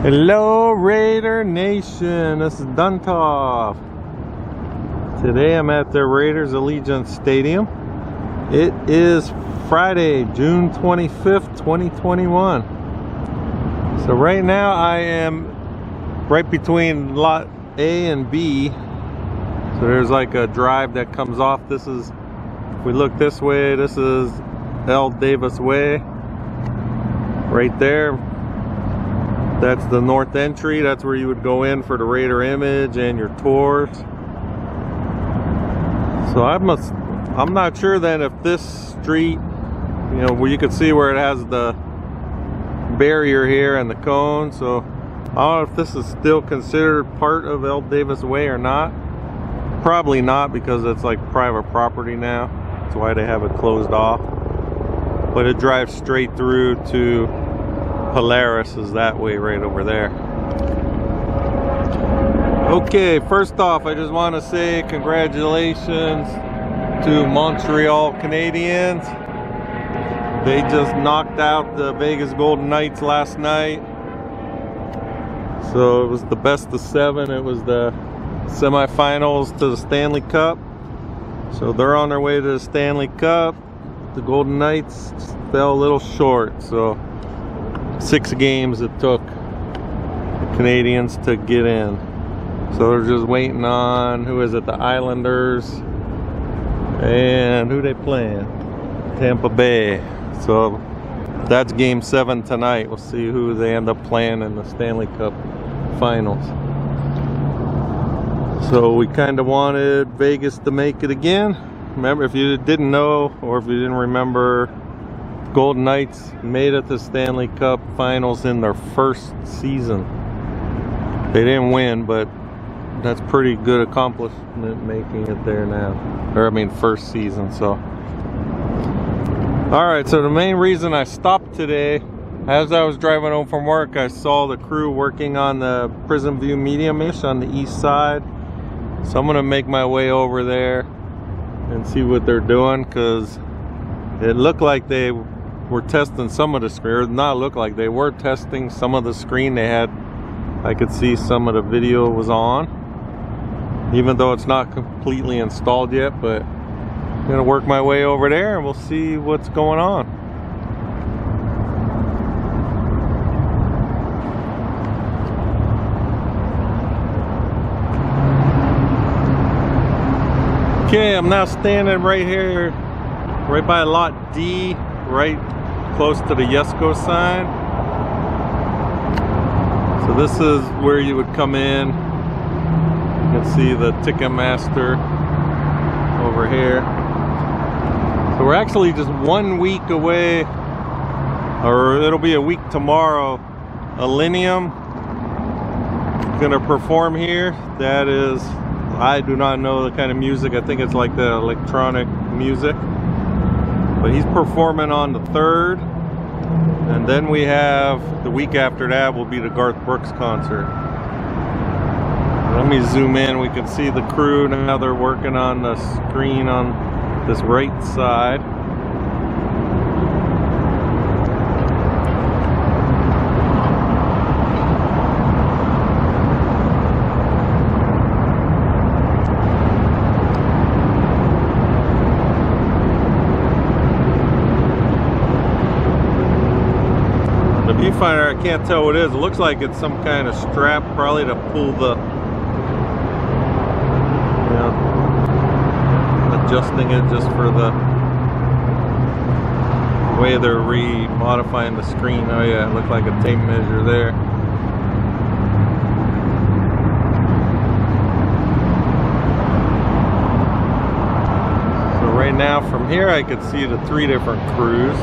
Hello Raider Nation, this is Duntov. Today I'm at the Raiders Allegiant Stadium. It is Friday, June 25th, 2021. So right now I am right between lot A and B. So there's like a drive that comes off. This is, if we look this way, this is L. Davis Way. Right there. That's the north entry. That's where you would go in for the Raider image and your tours. So I'm not sure then if this street, you know, where you can see where it has the barrier here and the cone. So I don't know if this is still considered part of L. Davis Way or not. Probably not, because it's like private property now. That's why they have it closed off. But it drives straight through to Polaris, is that way right over there. Okay, first off, I just want to say congratulations to Montreal Canadiens. They just knocked out the Vegas Golden Knights last night. So it was the best of 7. It was the semifinals to the Stanley Cup. So they're on their way to the Stanley Cup. The Golden Knights just fell a little short. So 6 games it took the Canadians to get in. So they're just waiting on, who is it, the Islanders, and who they playing? Tampa Bay. So that's game 7 tonight. We'll see who they end up playing in the Stanley Cup finals. So we kind of wanted Vegas to make it again. Remember, if you didn't know, or if you didn't remember, Golden Knights made it to Stanley Cup finals in their first season. They didn't win, but that's pretty good accomplishment making it there now. Or I mean first season. So alright, so the main reason I stopped today, as I was driving home from work, I saw the crew working on the Prism View Medium-ish on the east side. So I'm gonna make my way over there and see what they're doing, because it looked like they were testing some of the screen, or not look like they were testing some of the screen they had. I could see some of the video was on, even though it's not completely installed yet. But I'm gonna work my way over there and we'll see what's going on. Okay, I'm now standing right here, right by lot D, right close to the Yesco sign. So this is where you would come in. You can see the Ticketmaster over here. So we're actually just 1 week away, or it'll be a week tomorrow. Allegiant gonna perform here. That is, I do not know the kind of music. I think it's like the electronic music. But he's performing on the 3rd, and then we have the week after that will be the Garth Brooks concert. Let me zoom in. We can see the crew now. They're working on the screen on this right side. Viewfinder, I can't tell what it is. It looks like it's some kind of strap, probably to pull the, you know, adjusting it just for the way they're re-modifying the screen. Oh yeah, it looked like a tape measure there. So right now from here I could see the 3 different crews.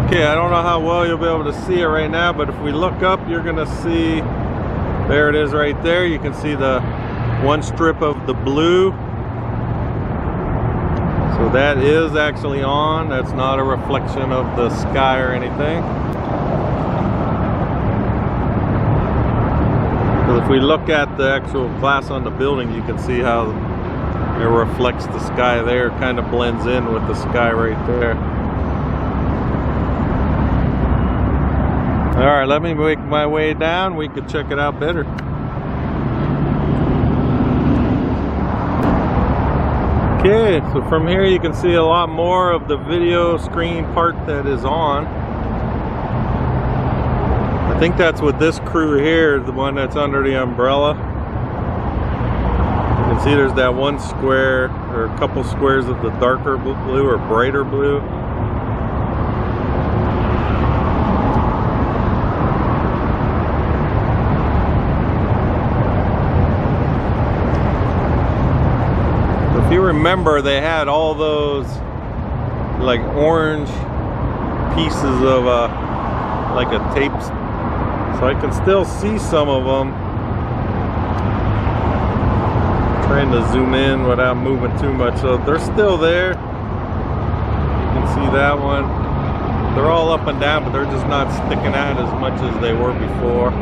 Okay, I don't know how well you'll be able to see it right now, but if we look up, you're gonna see, there it is right there. You can see the one strip of the blue. So that is actually on. That's not a reflection of the sky or anything. we look at the actual glass on the building, you can see how it reflects the sky there, kind of blends in with the sky right there. All right, let me make my way down. We could check it out better. Okay, so from here you can see a lot more of the video screen part that is on. I think that's with this crew here, the one that's under the umbrella. You can see there's that one square, or a couple squares of the darker blue or brighter blue. If you remember, they had all those like orange pieces of like a tape, so I can still see some of them. Trying to zoom in without moving too much, so they're still there. You can see that one. They're all up and down, but they're just not sticking out as much as they were before.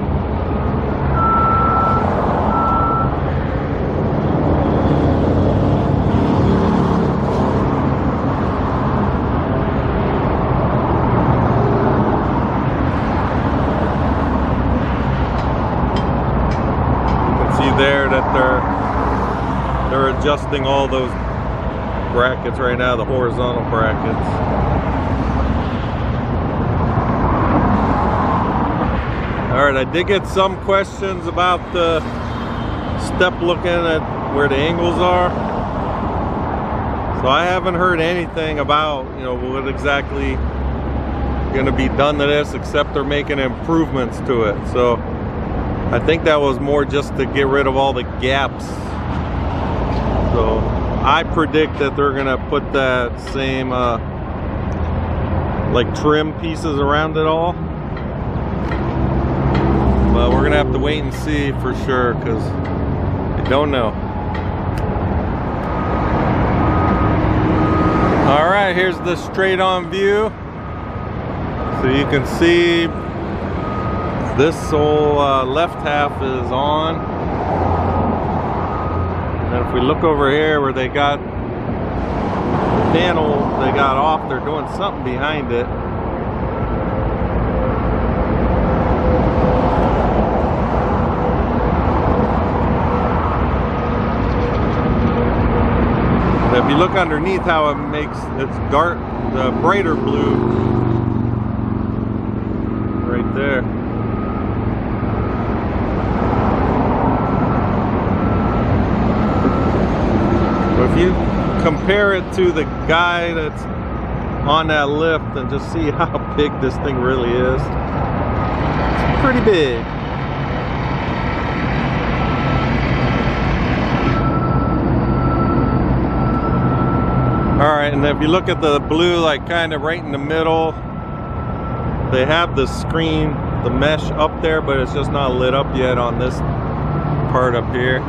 There that they're adjusting all those brackets right now, the horizontal brackets. All right, I did get some questions about the step, looking at where the angles are. So I haven't heard anything about, you know, what exactly going to be done to this, except they're making improvements to it. So I think that was more just to get rid of all the gaps. So I predict that they're gonna put that same like trim pieces around it all. But we're gonna have to wait and see for sure, because I don't know. All right, here's the straight on view. So you can see this whole left half is on. And if we look over here where they got the panel they got off, they're doing something behind it. And if you look underneath how it makes its dark, the brighter blue right there. If you compare it to the guy that's on that lift and just see how big this thing really is, it's pretty big. All right, and if you look at the blue, like kind of right in the middle, they have the screen, the mesh up there, but it's just not lit up yet on this part up here.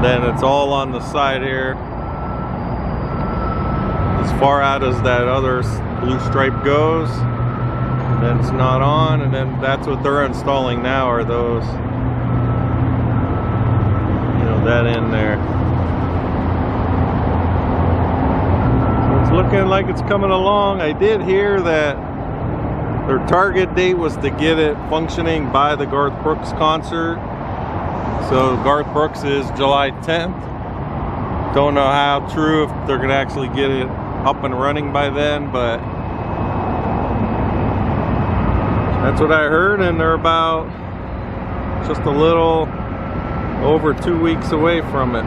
Then it's all on the side here, as far out as that other blue stripe goes. And then it's not on, and then that's what they're installing now, are those, you know, that in there. So it's looking like it's coming along. I did hear that their target date was to get it functioning by the Garth Brooks concert. So Garth Brooks is July 10th. Don't know how true, if they're gonna actually get it up and running by then, but that's what I heard, and they're about just a little over 2 weeks away from it.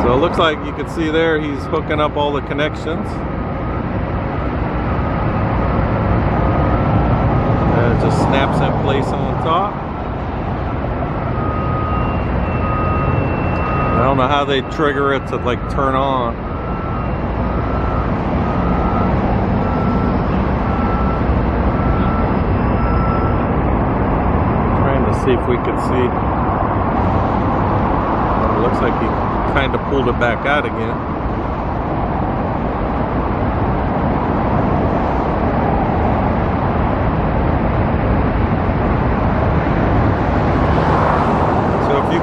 So it looks like you can see there, he's hooking up all the connections. And it just snaps in place on top. I don't know how they trigger it to like turn on. Trying to see if we could see. It looks like he kind of pulled it back out again.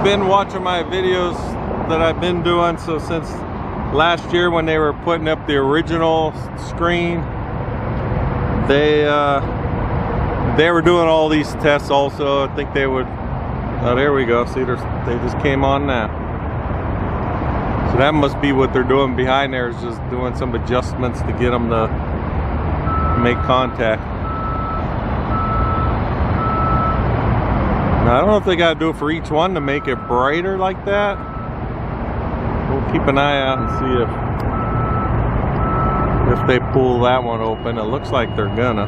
been watching my videos that I've been doing, so since last year when they were putting up the original screen, they were doing all these tests also. I think they would, oh, there we go, see, they just came on now. So that must be what they're doing behind there, is just doing some adjustments to get them to make contact. Now, I don't know if they got to do it for each one to make it brighter like that. We'll keep an eye out and see if they pull that one open. It looks like they're gonna.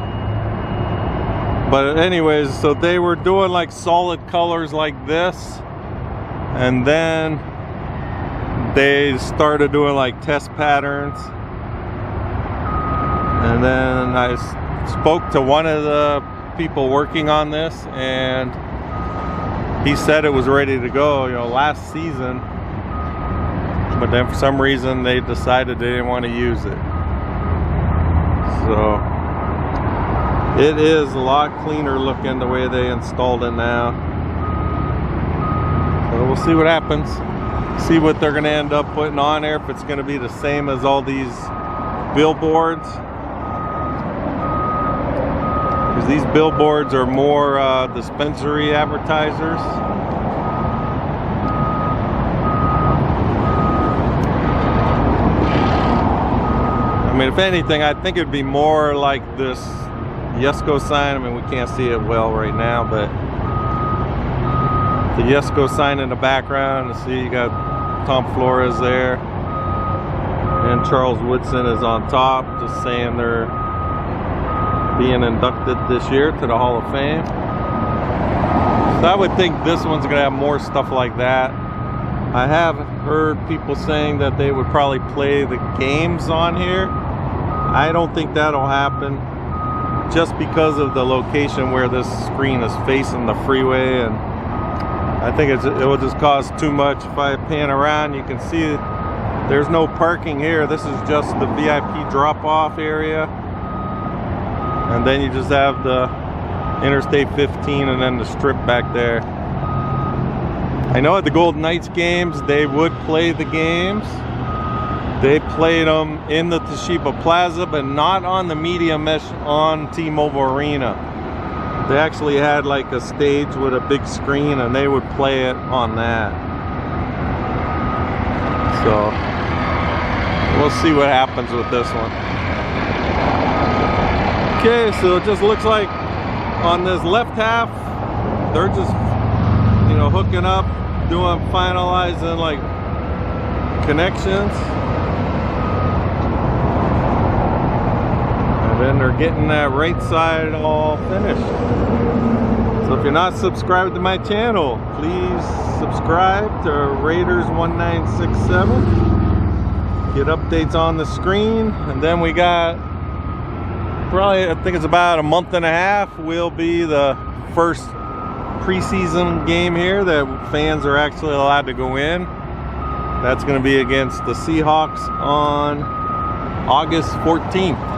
But anyways, so they were doing like solid colors like this, and then they started doing like test patterns. And then I spoke to one of the people working on this, and he said it was ready to go, you know, last season. But then for some reason they decided they didn't want to use it. So it is a lot cleaner looking the way they installed it now. So we'll see what happens. See what they're going to end up putting on there, if it's going to be the same as all these billboards. Because these billboards are more dispensary advertisers. I mean, if anything, I think it'd be more like this Yesco sign. I mean, we can't see it well right now, but the Yesco sign in the background. See, you got Tom Flores there, and Charles Woodson is on top, just saying they're being inducted this year to the Hall of Fame. So I would think this one's gonna have more stuff like that. I have heard people saying that they would probably play the games on here. I don't think that'll happen, just because of the location where this screen is facing the freeway, and I think it will just cause too much. If I pan around, you can see there's no parking here. This is just the VIP drop-off area, and then you just have the Interstate 15 and then the strip back there. I know at the Golden Knights games, they would play the games. They played them in the Toshiba Plaza, but not on the media mesh on T-Mobile Arena. They actually had like a stage with a big screen, and they would play it on that. So we'll see what happens with this one. Okay, so it just looks like on this left half, they're just, you know, hooking up, doing finalizing like connections, and then they're getting that right side all finished. So if you're not subscribed to my channel, please subscribe to Raiders 1967. Get updates on the screen. And then we got probably, I think it's about a month and a half, will be the first preseason game here that fans are actually allowed to go in. That's going to be against the Seahawks on August 14th.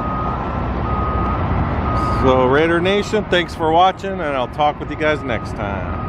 So Raider Nation, thanks for watching, and I'll talk with you guys next time.